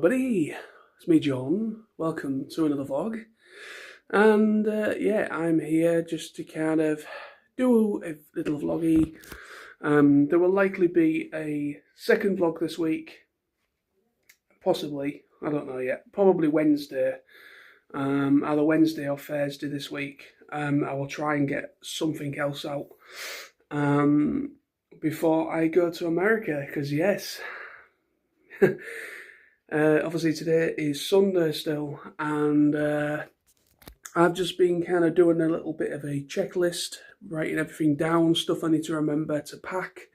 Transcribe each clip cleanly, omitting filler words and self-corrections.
everybody, it's me John, welcome to another vlog, and yeah, I'm here just to kind of do a little vloggy. There will likely be a second vlog this week, possibly, I don't know yet, probably Wednesday, either Wednesday or Thursday this week. I will try and get something else out before I go to America, because yes, obviously today is Sunday still, and I've just been kind of doing a little bit of a checklist, writing everything down, stuff I need to remember to pack.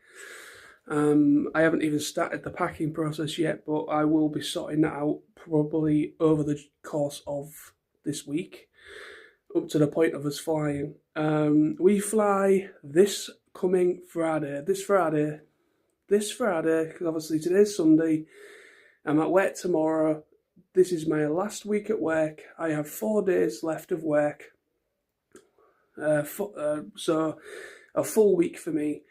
I haven't even started the packing process yet, but I will be sorting that out probably over the course of this week, up to the point of us flying. We fly this coming Friday, this Friday, because obviously today's Sunday. I'm at work tomorrow. This is my last week at work. I have 4 days left of work. So a full week for me.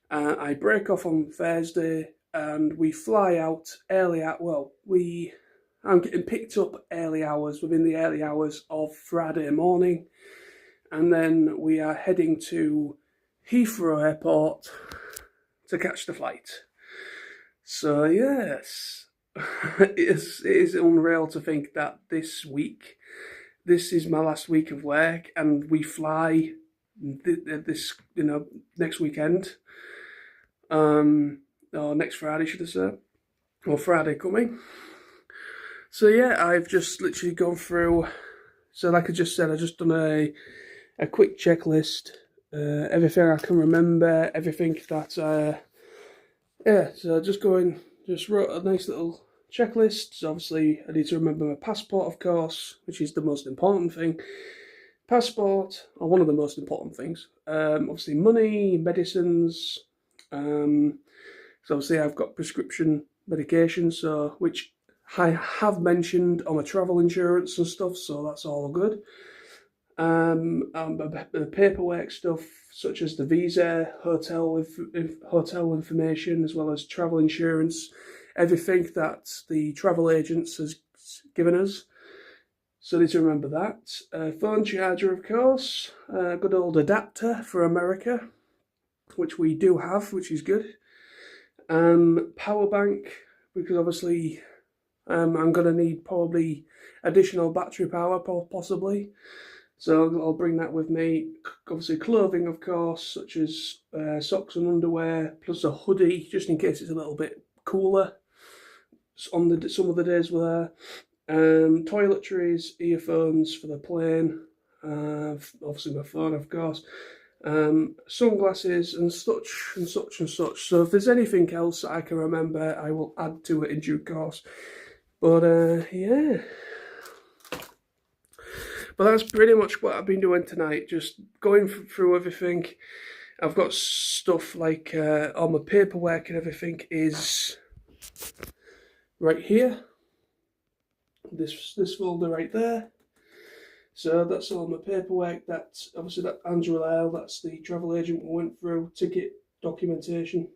I break off on Thursday and we fly out early I'm getting picked up early hours, within the early hours of Friday morning. And then we are heading to Heathrow Airport to catch the flight. So yes. It is unreal to think that this is my last week of work, and we fly this next weekend, or next Friday should I say, or Friday coming. So yeah, I've just literally gone through. So like I just said, I just done a quick checklist, everything I can remember, everything that yeah. So just wrote a nice little checklist. So obviously I need to remember my passport, of course, which is the most important thing. Passport, or one of the most important things. Obviously money, medicines. So obviously I've got prescription medication, so which I have mentioned on my travel insurance and stuff, so that's all good. The paperwork stuff, such as the visa, hotel information, as well as travel insurance, everything that the travel agents has given us. So I need to remember that. Phone charger, of course. Good old adapter for America, which we do have, which is good. Power bank, because obviously I'm going to need probably additional battery power, possibly. So I'll bring that with me. Obviously clothing, of course, such as socks and underwear, plus a hoodie, just in case it's a little bit cooler on some of the days we're there. Toiletries, earphones for the plane, obviously my phone, of course. Sunglasses and such and such and such. So if there's anything else that I can remember, I will add to it in due course. But yeah. But that's pretty much what I've been doing tonight, just going through everything. I've got stuff like all my paperwork and everything is right here. This folder right there. So that's all my paperwork. That's obviously that Angela L, that's the travel agent we went through, ticket documentation.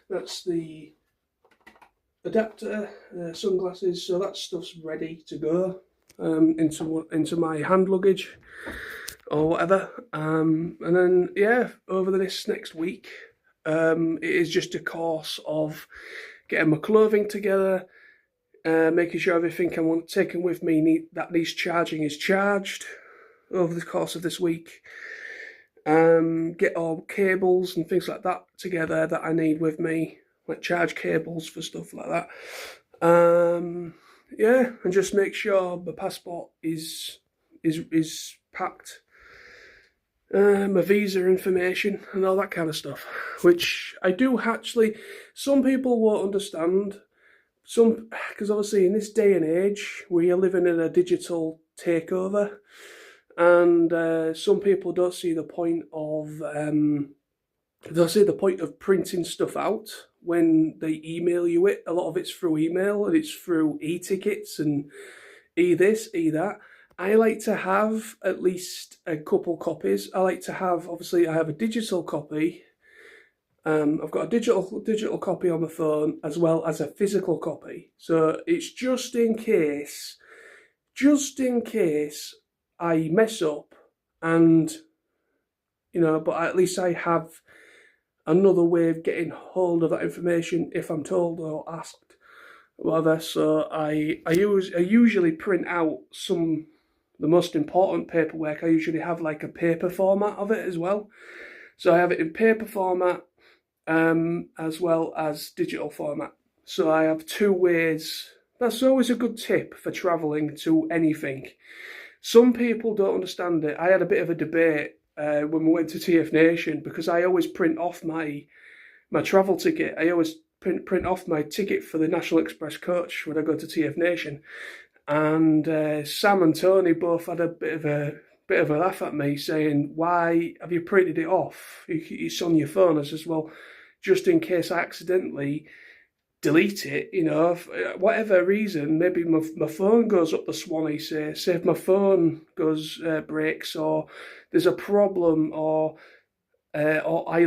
That's the adapter, sunglasses, so that stuff's ready to go. Into my hand luggage or whatever, and then yeah, over this next week, it is just a course of getting my clothing together, making sure everything I want taken with me that needs charging is charged over the course of this week. Get all cables and things like that together that I need with me, like charge cables for stuff like that. Yeah, and just make sure the passport is packed, my visa information and all that kind of stuff, which I do actually. Some people won't understand, because obviously in this day and age we are living in a digital takeover, and some people don't see the point of printing stuff out when they email you it. A lot of it's through email, and it's through e-tickets and e-this, e-that. I like to have at least a couple copies. I like to have, obviously I have a digital copy, I've got a digital copy on my phone as well as a physical copy. So it's just in case I mess up, and but at least I have another way of getting hold of that information if I'm told or asked, whatever. So I usually print out the most important paperwork. I usually have like a paper format of it as well. So I have it in paper format as well as digital format. So I have two ways. That's always a good tip for travelling to anything. Some people don't understand it. I had a bit of a debate when we went to TF Nation, because I always print off my travel ticket. I always print off my ticket for the National Express coach when I go to TF Nation. And Sam and Tony both had a bit of a laugh at me, saying, "Why have you printed it off? It's on your phone." I says, "Well, just in case I accidentally delete it, for whatever reason, maybe my phone goes up the Swanee, say if my phone breaks, or there's a problem, or I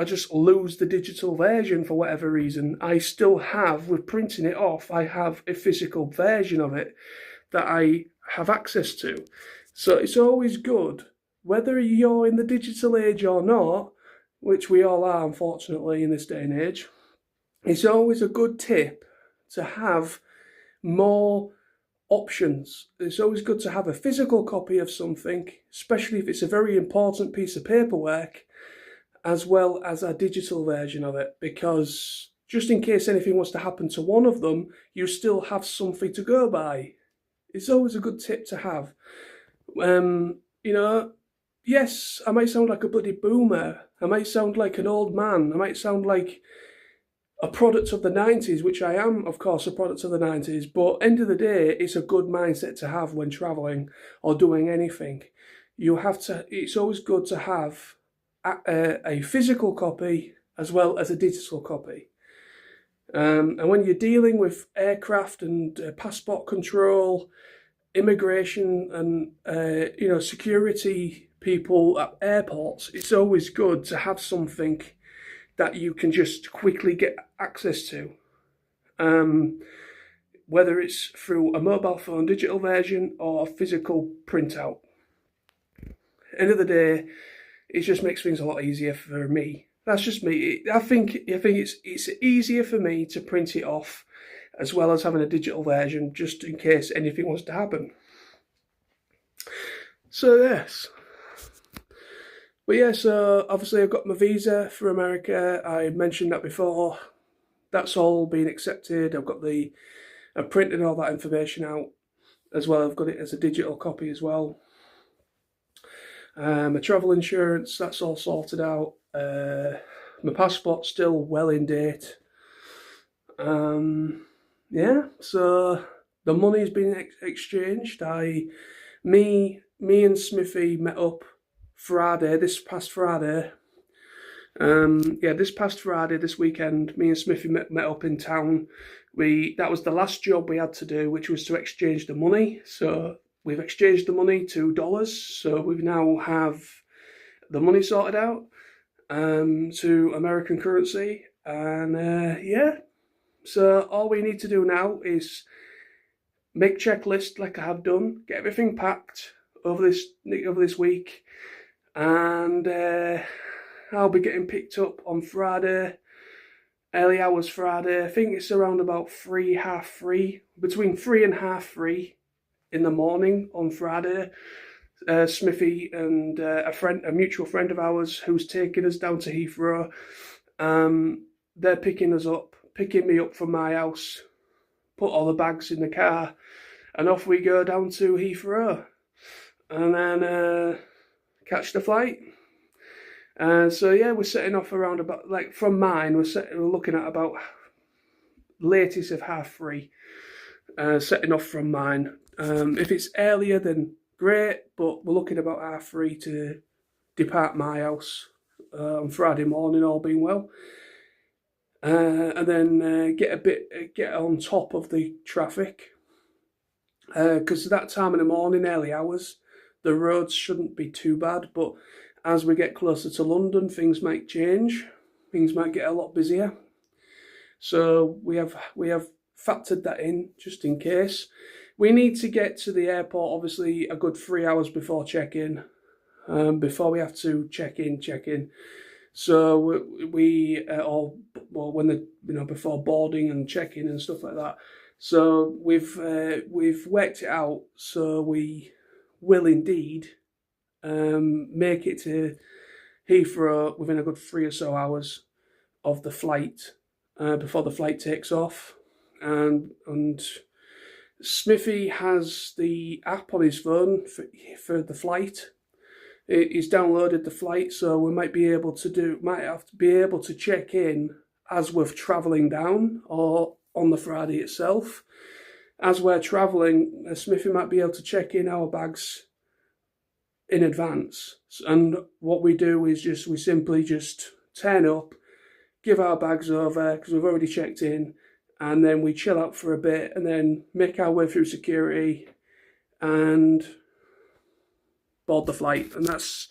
just lose the digital version for whatever reason. I still have, with printing it off, I have a physical version of it that I have access to. So it's always good, whether you're in the digital age or not, which we all are, unfortunately, in this day and age. It's always a good tip to have more options. It's always good to have a physical copy of something, especially if it's a very important piece of paperwork, as well as a digital version of it, because just in case anything was to happen to one of them, you still have something to go by. It's always a good tip to have. Yes, I might sound like a bloody boomer. I might sound like an old man. I might sound like a product of the 90s, which I am, of course, a product of the 90s. But end of the day, it's a good mindset to have when traveling or doing anything. It's always good to have a physical copy as well as a digital copy. And when you're dealing with aircraft and passport control, immigration and security people at airports, it's always good to have something that you can just quickly get access to, whether it's through a mobile phone digital version or a physical printout. End of the day, it just makes things a lot easier for me. That's just me. I think it's easier for me to print it off, as well as having a digital version, just in case anything wants to happen. So yes. But yeah, so obviously I've got my visa for America. I mentioned that before. That's all been accepted. I've printed all that information out as well. I've got it as a digital copy as well. My travel insurance, that's all sorted out. My passport's still well in date. Yeah, so the money's been exchanged. Me and Smithy met up this past Friday. This weekend, me and Smithy met up in town. That was the last job we had to do, which was to exchange the money. So we've exchanged the money to dollars. So we now have the money sorted out to American currency. And yeah, so all we need to do now is make checklist like I have done, get everything packed over this week, and I'll be getting picked up on Friday, early hours Friday. I think it's around about 3:30, between 3 and 3:30 in the morning on Friday. Smithy and a mutual friend of ours who's taking us down to Heathrow, they're picking me up from my house, put all the bags in the car, and off we go down to Heathrow, and then catch the flight. So yeah, we're setting off around about, like, from mine, we're looking at about latest of 3:30, setting off from mine. If it's earlier, then great, but we're looking about 3:30 to depart my house on Friday morning, all being well. And then get on top of the traffic, because that time in the morning, early hours, the roads shouldn't be too bad. But as we get closer to London, things might change. Things might get a lot busier. So we have factored that in just in case. We need to get to the airport obviously a good 3 hours before check-in, before we have to check in. So before boarding and check-in and stuff like that. So we've worked it out. So we will indeed make it to Heathrow within a good 3 or so hours of the flight, before the flight takes off. And Smithy has the app on his phone for the flight. He's downloaded the flight, so we might have to be able to check in as we're travelling down or on the Friday itself. As we're travelling, Smithy might be able to check in our bags in advance. And what we do is we simply just turn up, give our bags over because we've already checked in, and then we chill out for a bit and then make our way through security and board the flight. And that's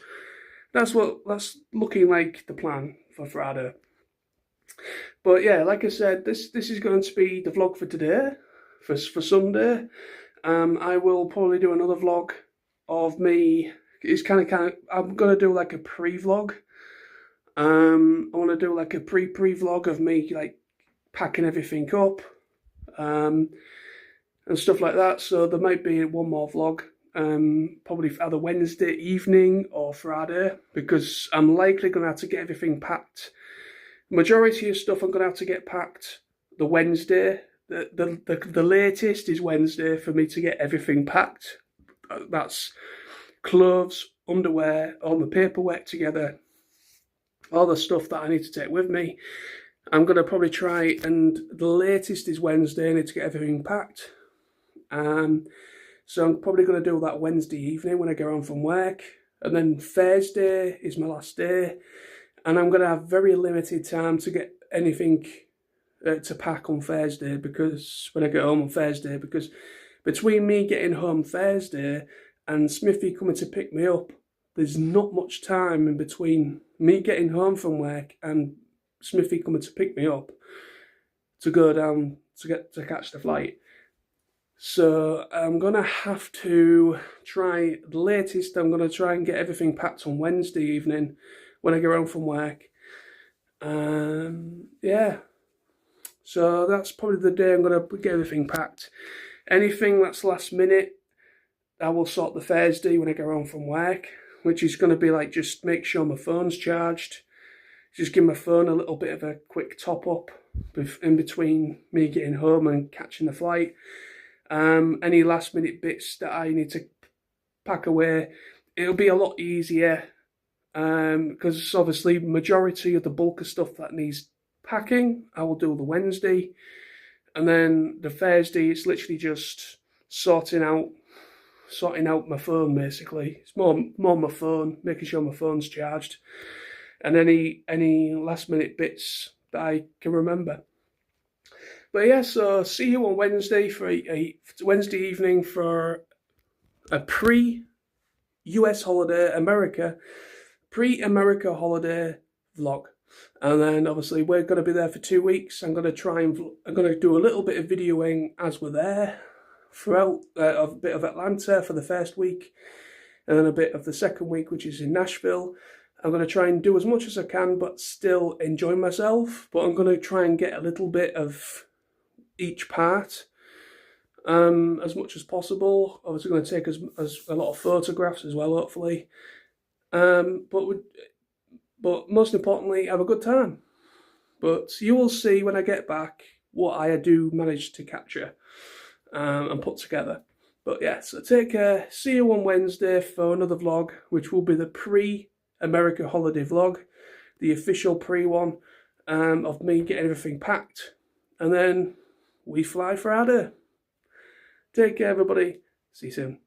looking like the plan for Friday. But yeah, like I said, this is going to be the vlog for today, for Sunday. I will probably do another vlog of me. It's kind of I'm gonna do like a pre-vlog. I want to do like a pre-vlog of me like packing everything up, and stuff like that. So there might be one more vlog, probably either Wednesday evening or Friday, because I'm likely gonna have to get everything packed. Majority of stuff I'm gonna have to get packed the Wednesday. The latest is Wednesday for me to get everything packed. That's clothes, underwear, all my paperwork together, all the stuff that I need to take with me. I'm going to probably try, and the latest is Wednesday, I need to get everything packed. So I'm probably going to do that Wednesday evening when I get home from work. And then Thursday is my last day. And I'm going to have very limited time to get anything to pack on Thursday, because when I get home on Thursday, because between me getting home Thursday and Smithy coming to pick me up, there's not much time in between me getting home from work and Smithy coming to pick me up to go down to catch the flight. So I'm going to have to try, the latest, I'm going to try and get everything packed on Wednesday evening when I get home from work. Yeah. So that's probably the day I'm going to get everything packed. Anything that's last minute, I will sort the Thursday when I get home from work, which is going to be like just make sure my phone's charged. Just give my phone a little bit of a quick top up in between me getting home and catching the flight. Any last minute bits that I need to pack away, it'll be a lot easier, because obviously majority of the bulk of stuff that needs packing I will do the Wednesday, and then the Thursday it's literally just sorting out my phone. Basically it's more my phone, making sure my phone's charged, and any last minute bits that I can remember. But yeah, so see you on Wednesday for a Wednesday evening for a pre-US holiday, pre-America holiday vlog. And then obviously we're going to be there for 2 weeks. I'm going to do a little bit of videoing as we're there throughout, a bit of Atlanta for the first week, and then a bit of the second week, which is in Nashville. I'm going to try and do as much as I can, but still enjoy myself. But I'm going to try and get a little bit of each part, as much as possible. Obviously going to take as a lot of photographs as well, hopefully. But most importantly, have a good time. But you will see when I get back what I do manage to capture and put together. But yeah, so take care. See you on Wednesday for another vlog, which will be the pre-America holiday vlog, the official pre-one, of me getting everything packed. And then we fly Friday. Take care, everybody. See you soon.